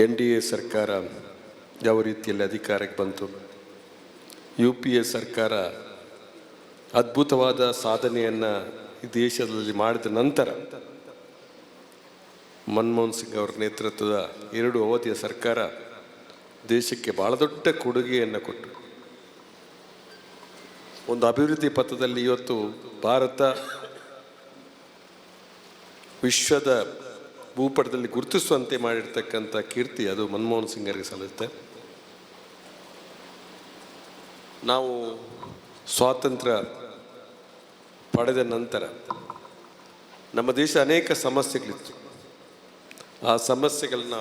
NDA ಸರ್ಕಾರ ಯಾವ ರೀತಿಯಲ್ಲಿ ಅಧಿಕಾರಕ್ಕೆ ಬಂತು, UPA ಸರ್ಕಾರ ಅದ್ಭುತವಾದ ಸಾಧನೆಯನ್ನು ಈ ದೇಶದಲ್ಲಿ ಮಾಡಿದ ನಂತರ ಮನಮೋಹನ್ ಸಿಂಗ್ ಅವರ ನೇತೃತ್ವದ 2 ಅವಧಿಯ ಸರ್ಕಾರ ದೇಶಕ್ಕೆ ಬಹಳ ದೊಡ್ಡ ಕೊಡುಗೆಯನ್ನು ಕೊಟ್ಟು ಒಂದು ಅಭಿವೃದ್ಧಿ ಪಥದಲ್ಲಿ ಇವತ್ತು ಭಾರತ ವಿಶ್ವದ ಭೂಪಟದಲ್ಲಿ ಗುರುತಿಸುವಂತೆ ಮಾಡಿರ್ತಕ್ಕಂಥ ಕೀರ್ತಿ ಅದು ಮನಮೋಹನ್ ಸಿಂಗರಿಗೆ ಸಲ್ಲುತ್ತೆ. ನಾವು ಸ್ವಾತಂತ್ರ್ಯ ಪಡೆದ ನಂತರ ನಮ್ಮ ದೇಶ ಅನೇಕ ಸಮಸ್ಯೆಗಳಿತ್ತು. ಆ ಸಮಸ್ಯೆಗಳನ್ನ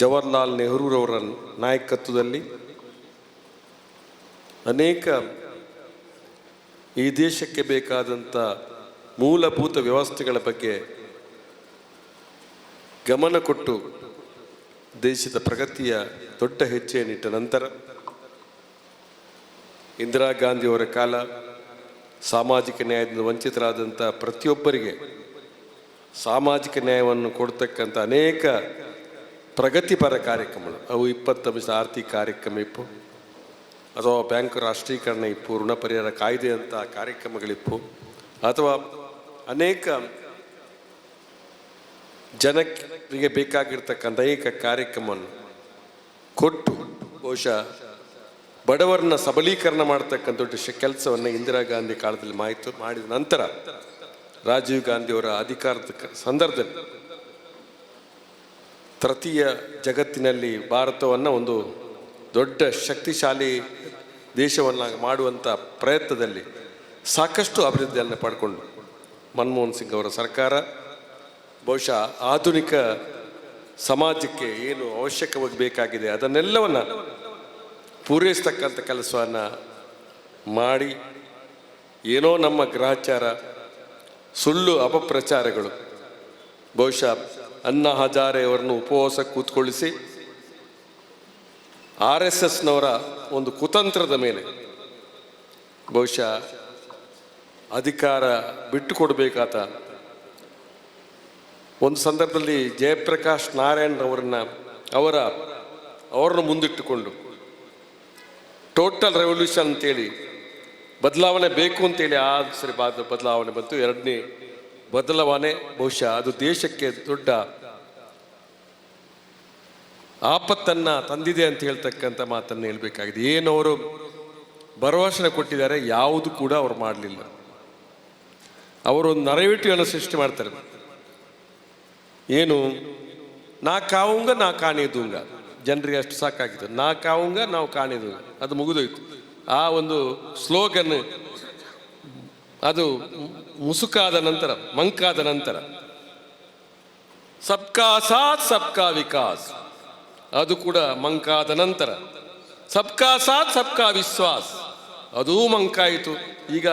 ಜವಾಹರ್ಲಾಲ್ ನೆಹರೂರವರ ನಾಯಕತ್ವದಲ್ಲಿ ಅನೇಕ ಈ ದೇಶಕ್ಕೆ ಬೇಕಾದಂಥ ಮೂಲಭೂತ ವ್ಯವಸ್ಥೆಗಳ ಬಗ್ಗೆ ಗಮನ ಕೊಟ್ಟು ದೇಶದ ಪ್ರಗತಿಯ ದೊಡ್ಡ ಹೆಜ್ಜೆಯನ್ನಿಟ್ಟ ನಂತರ ಇಂದಿರಾ ಗಾಂಧಿಯವರ ಕಾಲ ಸಾಮಾಜಿಕ ನ್ಯಾಯದಿಂದ ವಂಚಿತರಾದಂಥ ಪ್ರತಿಯೊಬ್ಬರಿಗೆ ಸಾಮಾಜಿಕ ನ್ಯಾಯವನ್ನು ಕೊಡ್ತಕ್ಕಂಥ ಅನೇಕ ಪ್ರಗತಿಪರ ಕಾರ್ಯಕ್ರಮಗಳು, ಅವು 20 ಅಂಶ ಆರ್ಥಿಕ ಕಾರ್ಯಕ್ರಮ ಇಪ್ಪು, ಅಥವಾ ಬ್ಯಾಂಕ್ ರಾಷ್ಟ್ರೀಕರಣ ಇಪ್ಪು, ಋಣ ಪರಿಹಾರ ಕಾಯ್ದೆ ಅಂತ ಕಾರ್ಯಕ್ರಮಗಳಿಪ್ಪು, ಅಥವಾ ಅನೇಕ ಜನರಿಗೆ ಬೇಕಾಗಿರ್ತಕ್ಕಂಥ ಅನೇಕ ಕಾರ್ಯಕ್ರಮವನ್ನು ಕೊಟ್ಟು ಬಹುಶಃ ಬಡವರನ್ನ ಸಬಲೀಕರಣ ಮಾಡ್ತಕ್ಕಂಥ ದೊಡ್ಡ ಕೆಲಸವನ್ನು ಇಂದಿರಾ ಗಾಂಧಿ ಕಾಲದಲ್ಲಿ ಮಾಡಿದ ನಂತರ ರಾಜೀವ್ ಗಾಂಧಿಯವರ ಅಧಿಕಾರದ ಸಂದರ್ಭದಲ್ಲಿ ತೃತೀಯ ಜಗತ್ತಿನಲ್ಲಿ ಭಾರತವನ್ನು ಒಂದು ದೊಡ್ಡ ಶಕ್ತಿಶಾಲಿ ದೇಶವನ್ನಾಗಿ ಮಾಡುವಂಥ ಪ್ರಯತ್ನದಲ್ಲಿ ಸಾಕಷ್ಟು ಅಭಿವೃದ್ಧಿಯನ್ನು ಪಡ್ಕೊಂಡು ಮನಮೋಹನ್ ಸಿಂಗ್ ಅವರ ಸರ್ಕಾರ ಬಹುಶಃ ಆಧುನಿಕ ಸಮಾಜಕ್ಕೆ ಏನು ಅವಶ್ಯಕವಾಗಿ ಬೇಕಾಗಿದೆ ಅದನ್ನೆಲ್ಲವನ್ನು ಪೂರೈಸ್ತಕ್ಕಂಥ ಕೆಲಸವನ್ನು ಮಾಡಿ, ಏನೋ ನಮ್ಮ ಗ್ರಹಚಾರ ಸುಳ್ಳು ಅಪಪ್ರಚಾರಗಳು ಬಹುಶಃ ಅಣ್ಣಾ ಹಜಾರೆ ಅವರನ್ನು ಉಪವಾಸ ಕೂತ್ಕೊಳ್ಳಿಸಿ RSSನವರ ಒಂದು ಕುತಂತ್ರದ ಮೇಲೆ ಬಹುಶಃ ಅಧಿಕಾರ ಬಿಟ್ಟುಕೊಡಬೇಕಾದ ಒಂದು ಸಂದರ್ಭದಲ್ಲಿ ಜಯಪ್ರಕಾಶ್ ನಾರಾಯಣ್ ಅವರನ್ನು ಮುಂದಿಟ್ಟುಕೊಂಡು ಟೋಟಲ್ ರೆವಲ್ಯೂಷನ್ ಅಂತೇಳಿ ಬದಲಾವಣೆ ಬೇಕು ಅಂತೇಳಿ ಸರಿ ಬದಲಾವಣೆ ಬಂತು. 2ನೇ ಬದಲಾವಣೆ ಬಹುಶಃ ಅದು ದೇಶಕ್ಕೆ ದೊಡ್ಡ ಆಪತ್ತನ್ನು ತಂದಿದೆ ಅಂತ ಹೇಳ್ತಕ್ಕಂಥ ಮಾತನ್ನು ಹೇಳಬೇಕಾಗಿದೆ. ಏನು ಅವರು ಭರವಸೆ ಕೊಟ್ಟಿದ್ದಾರೆ ಯಾವುದು ಕೂಡ ಅವರು ಮಾಡಲಿಲ್ಲ. ಅವರು ಒಂದು ನರೇಟಿವನ್ನು ಸೃಷ್ಟಿ ಮಾಡ್ತಾರೆ. ಏನು, ನಾ ಕಾವುಂಗ ನಾ ಕಾಣಿದೂಂಗ, ಜನರಿಗೆ ಅಷ್ಟು ಸಾಕಾಗಿತ್ತು. ನಾ ಕಾವುಂಗ ನಾವು ಕಾಣಿದೂಂಗ, ಅದು ಮುಗಿದೋಯ್ತು. ಆ ಒಂದು ಸ್ಲೋಗನ್ ಅದು ಮುಸುಕಾದ ನಂತರ, ಮಂಕಾದ ನಂತರ ಸಬ್ಕಾ ಸಾಥ್ ಸಬ್ಕಾ ವಿಕಾಸ್ ಅದು ಕೂಡ ಮಂಕಾದ ನಂತರ ಸಬ್ಕಾ ಸಾಥ್ ಸಬ್ಕಾ ವಿಶ್ವಾಸ್ ಅದೂ ಮಂಕಾಯಿತು. ಈಗ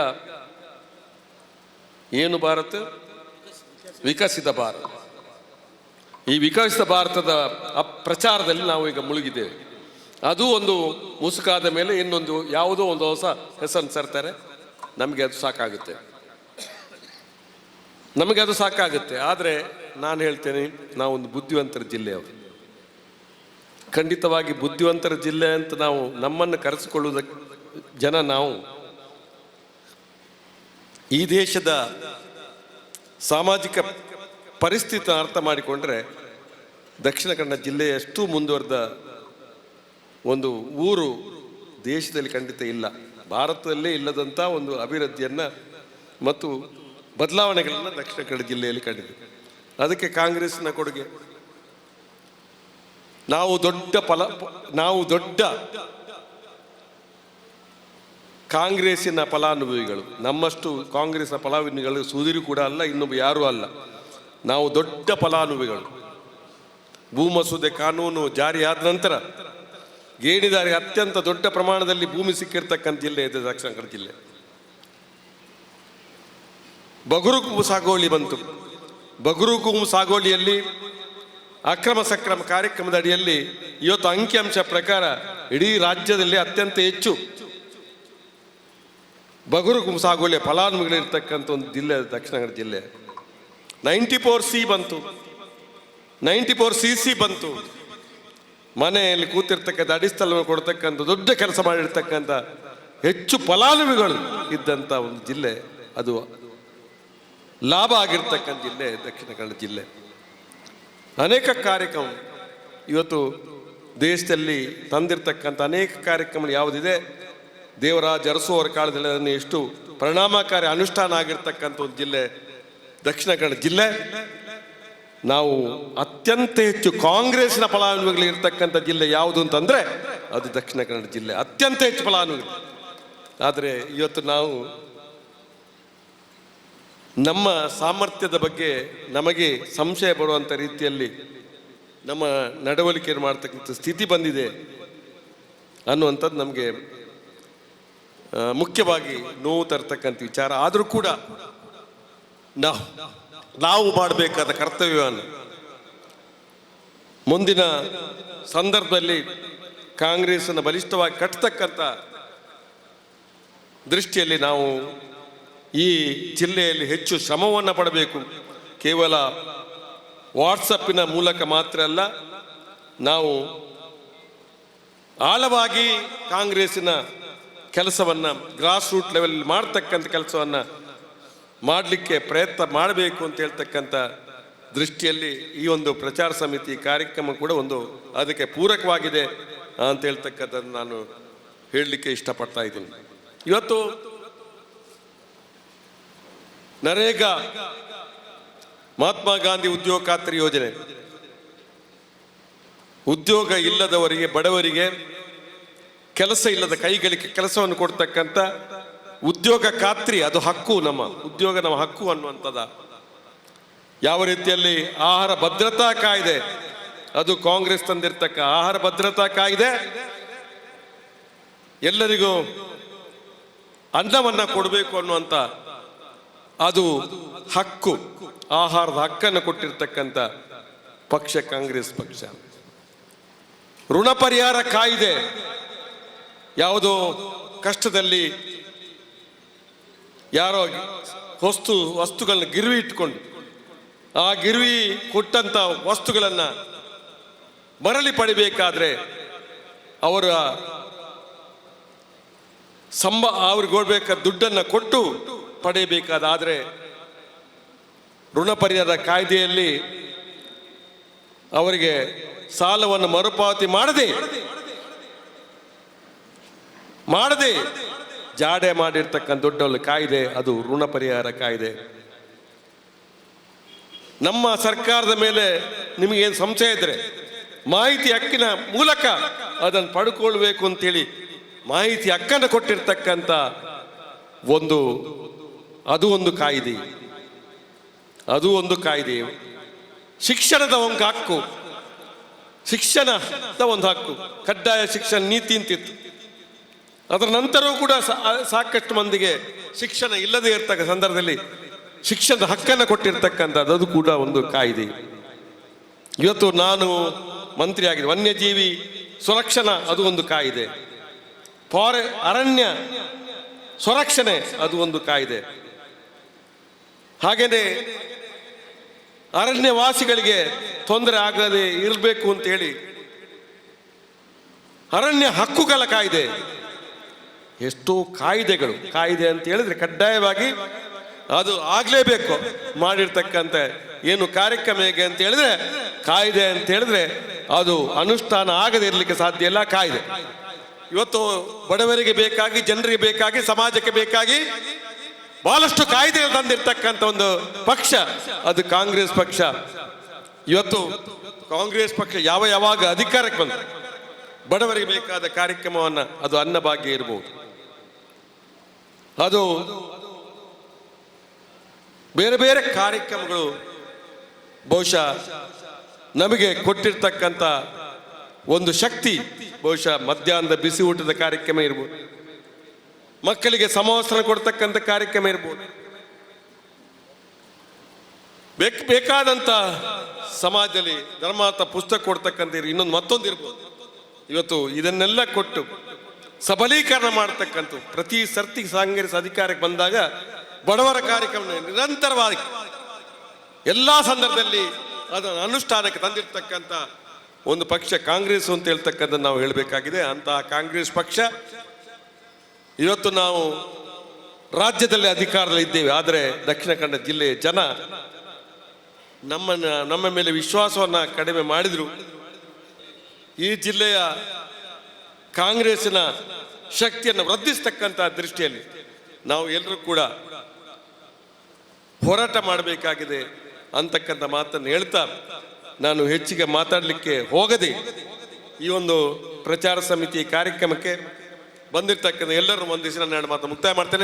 ಏನು ಭಾರತ? ವಿಕಸಿತ ಭಾರತ. ಈ ವಿಕಸಿತ ಭಾರತದ ಪ್ರಚಾರದಲ್ಲಿ ನಾವು ಈಗ ಮುಳುಗಿದ್ದೇವೆ. ಅದು ಒಂದು ಮುಸುಕಾದ ಮೇಲೆ ಇನ್ನೊಂದು ಯಾವುದೋ ಒಂದು ಹೊಸ ಹೆಸರನ್ನು ತರ್ತಾರೆ. ನಮಗೆ ಅದು ಸಾಕಾಗುತ್ತೆ. ಆದರೆ ನಾನು ಹೇಳ್ತೇನೆ, ನಾವೊಂದು ಬುದ್ಧಿವಂತರ ಜಿಲ್ಲೆಯವರು. ಖಂಡಿತವಾಗಿ ಬುದ್ಧಿವಂತರ ಜಿಲ್ಲೆ ಅಂತ ನಾವು ನಮ್ಮನ್ನು ಕರೆಸಿಕೊಳ್ಳುವುದಕ್ಕೆ ಜನ ನಾವು ಈ ದೇಶದ ಸಾಮಾಜಿಕ ಪರಿಸ್ಥಿತಿ ಅರ್ಥ ಮಾಡಿಕೊಂಡ್ರೆ ದಕ್ಷಿಣ ಕನ್ನಡ ಜಿಲ್ಲೆ ಎಷ್ಟು ಮುಂದುವರೆದ ಒಂದು ಊರು ದೇಶದಲ್ಲಿ ಖಂಡಿತ ಇಲ್ಲ. ಭಾರತದಲ್ಲೇ ಇಲ್ಲದಂಥ ಒಂದು ಅಭಿವೃದ್ಧಿಯನ್ನು ಮತ್ತು ಬದಲಾವಣೆಗಳನ್ನು ದಕ್ಷಿಣ ಕನ್ನಡ ಜಿಲ್ಲೆಯಲ್ಲಿ ಕಂಡಿದೆ. ಅದಕ್ಕೆ ಕಾಂಗ್ರೆಸ್ನ ಕೊಡುಗೆ. ನಾವು ದೊಡ್ಡ ಕಾಂಗ್ರೆಸ್ಸಿನ ಫಲಾನುಭವಿಗಳು. ನಮ್ಮಷ್ಟು ಕಾಂಗ್ರೆಸ್ನ ಫಲಾನುಭವಿಗಳು ಸುಧೀರ್ ಕೂಡ ಅಲ್ಲ, ಇನ್ನೊಬ್ಬ ಯಾರೂ ಅಲ್ಲ. ನಾವು ದೊಡ್ಡ ಫಲಾನುಭವಿಗಳು. ಭೂ ಮಸೂದೆ ಕಾನೂನು ಜಾರಿಯಾದ ನಂತರ ಗೇಣಿದಾರಿಗೆ ಅತ್ಯಂತ ದೊಡ್ಡ ಪ್ರಮಾಣದಲ್ಲಿ ಭೂಮಿ ಸಿಕ್ಕಿರ್ತಕ್ಕಂಥ ಜಿಲ್ಲೆ ಇದೆ ದಕ್ಷಿಣ ಕನ್ನಡ ಜಿಲ್ಲೆ. ಬಗರು ಸಾಗುವಳಿ ಬಂತು. ಬಗರು ಸಾಗುವಳಿಯಲ್ಲಿ ಅಕ್ರಮ ಸಕ್ರಮ ಕಾರ್ಯಕ್ರಮದ ಅಡಿಯಲ್ಲಿ ಇವತ್ತು ಅಂಕಿಅಂಶ ಪ್ರಕಾರ ಇಡೀ ರಾಜ್ಯದಲ್ಲಿ ಅತ್ಯಂತ ಹೆಚ್ಚು ಬಗರು ಸಾಗುವಳಿಯ ಫಲಾನುಭವಿಗಳಿರ್ತಕ್ಕಂಥ ಒಂದು ಜಿಲ್ಲೆ ದಕ್ಷಿಣ ಕನ್ನಡ ಜಿಲ್ಲೆ. 94C ಬಂತು. 94cc ಬಂತು. ಮನೆಯಲ್ಲಿ ಕೂತಿರ್ತಕ್ಕಂಥ ಅಡಿಸ್ಥಳವನ್ನು ಕೊಡ್ತಕ್ಕಂಥ ದೊಡ್ಡ ಕೆಲಸ ಮಾಡಿರ್ತಕ್ಕಂಥ ಹೆಚ್ಚು ಫಲಾನುಭವಿಗಳು ಇದ್ದಂಥ ಒಂದು ಜಿಲ್ಲೆ, ಅದು ಲಾಭ ಆಗಿರ್ತಕ್ಕಂಥ ಜಿಲ್ಲೆ ದಕ್ಷಿಣ ಕನ್ನಡ ಜಿಲ್ಲೆ. ಅನೇಕ ಕಾರ್ಯಕ್ರಮ ಇವತ್ತು ದೇಶದಲ್ಲಿ ತಂದಿರ್ತಕ್ಕಂಥ ಅನೇಕ ಕಾರ್ಯಕ್ರಮ ಯಾವುದಿದೆ, ದೇವರಾಜ ಅರಸು ಅವರ ಕಾಲದಲ್ಲಿ ಅದನ್ನು ಎಷ್ಟು ಪರಿಣಾಮಕಾರಿ ಅನುಷ್ಠಾನ ಆಗಿರ್ತಕ್ಕಂಥ ಒಂದು ಜಿಲ್ಲೆ ದಕ್ಷಿಣ ಕನ್ನಡ ಜಿಲ್ಲೆ. ನಾವು ಅತ್ಯಂತ ಹೆಚ್ಚು ಕಾಂಗ್ರೆಸ್ನ ಫಲಾನುಭವಿಗಳು ಇರ್ತಕ್ಕಂಥ ಜಿಲ್ಲೆ ಯಾವುದು ಅಂತಂದರೆ ಅದು ದಕ್ಷಿಣ ಕನ್ನಡ ಜಿಲ್ಲೆ, ಅತ್ಯಂತ ಹೆಚ್ಚು ಫಲಾನುಭವಿಗಳು. ಆದರೆ ಇವತ್ತು ನಾವು ನಮ್ಮ ಸಾಮರ್ಥ್ಯದ ಬಗ್ಗೆ ನಮಗೆ ಸಂಶಯ ಬರುವಂಥ ರೀತಿಯಲ್ಲಿ ನಮ್ಮ ನಡವಳಿಕೆಯನ್ನು ಮಾಡ್ತಕ್ಕಂಥ ಸ್ಥಿತಿ ಬಂದಿದೆ ಅನ್ನುವಂಥದ್ದು ನಮಗೆ ಮುಖ್ಯವಾಗಿ ನೋವು ತರ್ತಕ್ಕಂಥ ವಿಚಾರ. ಆದರೂ ಕೂಡ ನಾವು ಮಾಡಬೇಕಾದ ಕರ್ತವ್ಯವನ್ನು ಮುಂದಿನ ಸಂದರ್ಭದಲ್ಲಿ ಕಾಂಗ್ರೆಸ್ಸನ್ನು ಬಲಿಷ್ಠವಾಗಿ ಕಟ್ಟತಕ್ಕಂಥ ದೃಷ್ಟಿಯಲ್ಲಿ ನಾವು ಈ ಜಿಲ್ಲೆಯಲ್ಲಿ ಹೆಚ್ಚು ಶ್ರಮವನ್ನು ಪಡಬೇಕು. ಕೇವಲ ವಾಟ್ಸಪ್ಪಿನ ಮೂಲಕ ಮಾತ್ರ ಅಲ್ಲ, ನಾವು ಆಳವಾಗಿ ಕಾಂಗ್ರೆಸ್ಸಿನ ಕೆಲಸವನ್ನು ಗ್ರಾಸ್ ರೂಟ್ ಲೆವೆಲ್ ಮಾಡ್ತಕ್ಕಂಥ ಕೆಲಸವನ್ನು ಮಾಡಲಿಕ್ಕೆ ಪ್ರಯತ್ನ ಮಾಡಬೇಕು ಅಂತ ಹೇಳ್ತಕ್ಕಂಥ ದೃಷ್ಟಿಯಲ್ಲಿ ಈ ಒಂದು ಪ್ರಚಾರ ಸಮಿತಿ ಕಾರ್ಯಕ್ರಮ ಕೂಡ ಒಂದು ಅದಕ್ಕೆ ಪೂರಕವಾಗಿದೆ ಅಂತ ಹೇಳ್ತಕ್ಕಂಥದ್ದು ನಾನು ಹೇಳಲಿಕ್ಕೆ ಇಷ್ಟಪಡ್ತಾ ಇದ್ದೀನಿ. ಇವತ್ತು ನರೇಗಾ, ಮಹಾತ್ಮ ಗಾಂಧಿ ಉದ್ಯೋಗ ಖಾತ್ರಿ ಯೋಜನೆ, ಉದ್ಯೋಗ ಇಲ್ಲದವರಿಗೆ, ಬಡವರಿಗೆ, ಕೆಲಸ ಇಲ್ಲದ ಕೈಗಳಿಗೆ ಕೆಲಸವನ್ನು ಕೊಡ್ತಕ್ಕಂಥ ಉದ್ಯೋಗ ಖಾತ್ರಿ, ಅದು ಹಕ್ಕು, ನಮ್ಮ ಉದ್ಯೋಗ ನಮ್ಮ ಹಕ್ಕು ಅನ್ನುವಂಥದ್ದ. ಯಾವ ರೀತಿಯಲ್ಲಿ ಆಹಾರ ಭದ್ರತಾ ಕಾಯ್ದೆ, ಅದು ಕಾಂಗ್ರೆಸ್ ತಂದಿರ್ತಕ್ಕ ಆಹಾರ ಭದ್ರತಾ ಕಾಯ್ದೆ, ಎಲ್ಲರಿಗೂ ಅನ್ನವನ್ನು ಕೊಡಬೇಕು ಅನ್ನುವಂಥ ಅದು ಹಕ್ಕು, ಆಹಾರದ ಹಕ್ಕನ್ನು ಕೊಟ್ಟಿರ್ತಕ್ಕಂಥ ಪಕ್ಷ ಕಾಂಗ್ರೆಸ್ ಪಕ್ಷ. ಋಣ ಪರಿಹಾರ ಕಾಯ್ದೆ, ಯಾವುದೋ ಕಷ್ಟದಲ್ಲಿ ಯಾರೋ ವಸ್ತುಗಳನ್ನ ಗಿರ್ವಿ ಇಟ್ಕೊಂಡು ಆ ಗಿರ್ವಿ ಕೊಟ್ಟಂಥ ವಸ್ತುಗಳನ್ನು ಮರಳಿ ಪಡಿಬೇಕಾದ್ರೆ ಅವರ ಅವ್ರಿಗೆ ಕೊಡಬೇಕಾದ ದುಡ್ಡನ್ನು ಕೊಟ್ಟು ಪಡೆಯಬೇಕಾದ್ರೆ ಋಣ ಪರಿಹಾರ ಕಾಯ್ದೆಯಲ್ಲಿ ಅವರಿಗೆ ಸಾಲವನ್ನು ಮರುಪಾವತಿ ಮಾಡದೆ ಜಾಡೆ ಮಾಡಿರ್ತಕ್ಕಂಥ ದೊಡ್ಡ ಕಾಯ್ದೆ, ಅದು ಋಣ ಪರಿಹಾರ ಕಾಯ್ದೆ. ನಮ್ಮ ಸರ್ಕಾರದ ಮೇಲೆ ನಿಮಗೇನು ಸಂಶಯ ಇದ್ರೆ ಮಾಹಿತಿ ಹಕ್ಕಿನ ಮೂಲಕ ಅದನ್ನು ಪಡ್ಕೊಳ್ಬೇಕು ಅಂತೇಳಿ ಮಾಹಿತಿ ಹಕ್ಕನ್ನು ಕೊಟ್ಟಿರ್ತಕ್ಕಂಥ ಅದು ಒಂದು ಕಾಯ್ದೆ, ಅದು ಒಂದು ಕಾಯ್ದೆ. ಶಿಕ್ಷಣದ ಒಂದು ಹಕ್ಕು, ಶಿಕ್ಷಣದ ಒಂದು ಹಕ್ಕು, ಕಡ್ಡಾಯ ಶಿಕ್ಷಣ ನೀತಿ ಅಂತಿತ್ತು. ಅದರ ನಂತರವೂ ಕೂಡ ಸಾಕಷ್ಟು ಮಂದಿಗೆ ಶಿಕ್ಷಣ ಇಲ್ಲದೆ ಇರ್ತಕ್ಕ ಸಂದರ್ಭದಲ್ಲಿ ಶಿಕ್ಷಣದ ಹಕ್ಕನ್ನು ಕೊಟ್ಟಿರ್ತಕ್ಕಂಥದ್ದು, ಅದು ಕೂಡ ಒಂದು ಕಾಯ್ದೆ. ಇವತ್ತು ನಾನು ಮಂತ್ರಿ ಆಗಿದೆ, ವನ್ಯಜೀವಿ ಸಂರಕ್ಷಣಾ ಅದು ಒಂದು ಕಾಯ್ದೆ, ಅರಣ್ಯ ಸಂರಕ್ಷಣೆ ಅದು ಒಂದು ಕಾಯ್ದೆ. ಹಾಗೆಯೇ ಅರಣ್ಯವಾಸಿಗಳಿಗೆ ತೊಂದರೆ ಆಗದೆ ಇರಬೇಕು ಅಂತೇಳಿ ಅರಣ್ಯ ಹಕ್ಕುಗಳ ಕಾಯ್ದೆ. ಎಷ್ಟೋ ಕಾಯ್ದೆಗಳು, ಕಾಯ್ದೆ ಅಂತ ಹೇಳಿದ್ರೆ ಕಡ್ಡಾಯವಾಗಿ ಅದು ಆಗಲೇಬೇಕು. ಮಾಡಿರ್ತಕ್ಕಂಥ ಏನು ಕಾರ್ಯಕ್ರಮ ಹೇಗೆ ಅಂತ ಹೇಳಿದ್ರೆ ಕಾಯ್ದೆ ಅಂತ ಹೇಳಿದ್ರೆ ಅದು ಅನುಷ್ಠಾನ ಆಗದೆ ಇರಲಿಕ್ಕೆ ಸಾಧ್ಯ ಇಲ್ಲ. ಕಾಯ್ದೆ ಇವತ್ತು ಬಡವರಿಗೆ ಬೇಕಾಗಿ, ಜನರಿಗೆ ಬೇಕಾಗಿ, ಸಮಾಜಕ್ಕೆ ಬೇಕಾಗಿ ಬಹಳಷ್ಟು ಕಾಯ್ದೆಗಳು ತಂದಿರ್ತಕ್ಕಂಥ ಒಂದು ಪಕ್ಷ ಅದು ಕಾಂಗ್ರೆಸ್ ಪಕ್ಷ. ಇವತ್ತು ಕಾಂಗ್ರೆಸ್ ಪಕ್ಷ ಯಾವಾಗ ಅಧಿಕಾರಕ್ಕೆ ಬಂದ ಬಡವರಿಗೆ ಬೇಕಾದ ಕಾರ್ಯಕ್ರಮವನ್ನು, ಅದು ಅನ್ನಭಾಗ್ಯ ಇರ್ಬೋದು, ಅದು ಬೇರೆ ಬೇರೆ ಕಾರ್ಯಕ್ರಮಗಳು ಬಹುಶಃ ನಮಗೆ ಕೊಟ್ಟಿರ್ತಕ್ಕಂಥ ಒಂದು ಶಕ್ತಿ, ಬಹುಶಃ ಮಧ್ಯಾಹ್ನದ ಬಿಸಿ ಊಟದ ಕಾರ್ಯಕ್ರಮ ಇರ್ಬೋದು, ಮಕ್ಕಳಿಗೆ ಸಮವಸ್ತ್ರ ಕೊಡ್ತಕ್ಕಂಥ ಕಾರ್ಯಕ್ರಮ ಇರ್ಬೋದು, ಬೇಕಾದಂಥ ಸಮಾಜದಲ್ಲಿ ಧರ್ಮಾರ್ಥ ಪುಸ್ತಕ ಕೊಡ್ತಕ್ಕಂಥ ಇನ್ನೊಂದು ಮತ್ತೊಂದು ಇರ್ಬೋದು. ಇವತ್ತು ಇದನ್ನೆಲ್ಲ ಕೊಟ್ಟು ಸಬಲೀಕರಣ ಮಾಡ್ತಕ್ಕಂಥ ಪ್ರತಿ ಸರ್ತಿ ಕಾಂಗ್ರೆಸ್ ಅಧಿಕಾರಕ್ಕೆ ಬಂದಾಗ ಬಡವರ ಕಾರ್ಯಕ್ರಮ ನಿರಂತರವಾಗಿ ಎಲ್ಲ ಸಂದರ್ಭದಲ್ಲಿ ಅದನ್ನು ಅನುಷ್ಠಾನಕ್ಕೆ ತಂದಿರ್ತಕ್ಕಂಥ ಒಂದು ಪಕ್ಷ ಕಾಂಗ್ರೆಸ್ ಅಂತ ಹೇಳ್ತಕ್ಕಂಥದ್ದು ನಾವು ಹೇಳಬೇಕಾಗಿದೆ. ಅಂತಹ ಕಾಂಗ್ರೆಸ್ ಪಕ್ಷ ಇವತ್ತು ನಾವು ರಾಜ್ಯದಲ್ಲಿ ಅಧಿಕಾರದಲ್ಲಿ ಇದ್ದೇವೆ. ಆದರೆ ದಕ್ಷಿಣ ಕನ್ನಡ ಜಿಲ್ಲೆಯ ಜನ ನಮ್ಮ ಮೇಲೆ ವಿಶ್ವಾಸವನ್ನು ಕಡಿಮೆ ಮಾಡಿದರು. ಈ ಜಿಲ್ಲೆಯ ಕಾಂಗ್ರೆಸ್ಸಿನ ಶಕ್ತಿಯನ್ನು ವೃದ್ಧಿಸ್ತಕ್ಕಂಥ ದೃಷ್ಟಿಯಲ್ಲಿ ನಾವು ಎಲ್ಲರೂ ಕೂಡ ಹೋರಾಟ ಮಾಡಬೇಕಾಗಿದೆ ಅಂತಕ್ಕಂಥ ಮಾತನ್ನು ಹೇಳ್ತಾ ನಾನು ಹೆಚ್ಚಿಗೆ ಮಾತಾಡಲಿಕ್ಕೆ ಹೋಗದೆ ಈ ಒಂದು ಪ್ರಚಾರ ಸಮಿತಿ ಕಾರ್ಯಕ್ರಮಕ್ಕೆ ಬಂದಿರತಕ್ಕಂಥ ಎಲ್ಲರೂ ವಂದಿಸಿ ನನ್ನ ಮಾತು ಮುಕ್ತಾಯ ಮಾಡ್ತೇನೆ.